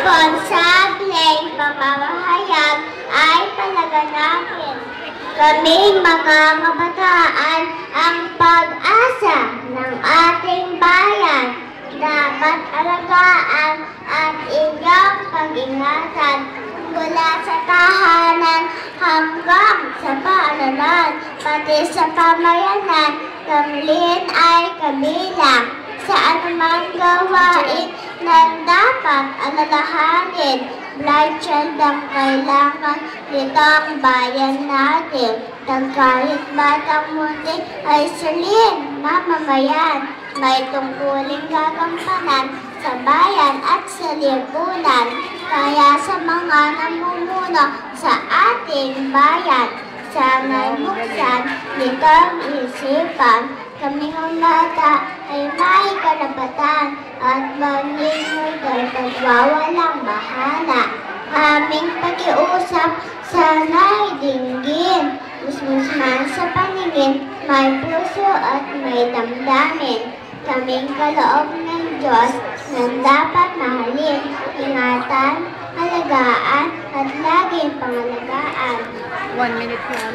responsableng pamamahayag ay palaganapin. Kaming mga kabataan ang pag-asa ng ating bayan. Dapat alagaan at inyong pag-ingatan mula sa tahanan hanggang sa paaralan, pati sa pamayanan. Kamlin ay kabilang sa anumang gawain na dapat alalahanin. Blind child ang kailangan nitong bayan natin. Kahit batang munti ay silin, mamamayan. May tungkuling gagampanan sa bayan at sa lipunan. Kaya sa mga namumuno sa ating bayan, sana'y buksan nitong isipan. Kaming bata ay may karapatan at maging pagwawalang bahala. Aming pag-iusap sana'y dinggin. Musmus man sa paningin, may puso at may damdamin. Kaming kaloob ng Diyos na dapat mahalin, ingatan, alagaan at laging pangalagaan. 1 minute lang.